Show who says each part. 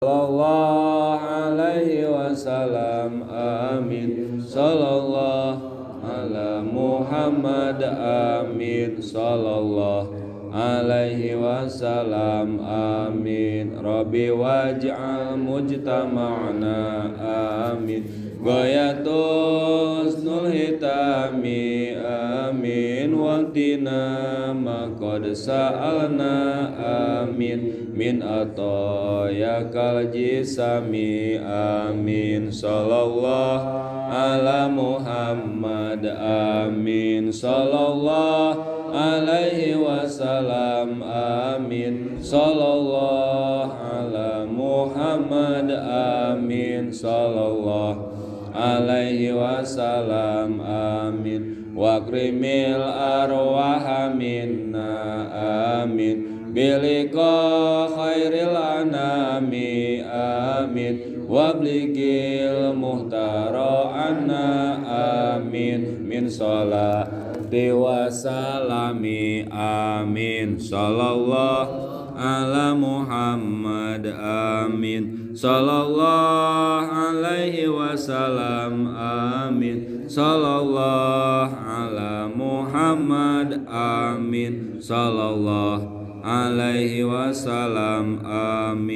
Speaker 1: sallallahu alaihi wasallam amin sallallahu ala Muhammad amin sallallahu alaihi wasallam amin Rabbi waj'al mujtama'na amin Ghayatus nul hitami amin Waqtina maqad sa'alna amin Min atoyakal jisami amin Sallallahu ala Muhammad amin Sallallahu alaihi wasallam amin Sallallahu ala Muhammad amin Sallallahu alaihi wasallam amin Wakrimil arwah minna amin Bilika khairil anami amin Wabligil muhtara anna amin Min sholati wasalami amin Sallallahu ala Muhammad amin Sallallahu alaihi wasallam amin Sallallahu ala Muhammad amin Sallallahu alaihi wasallam amin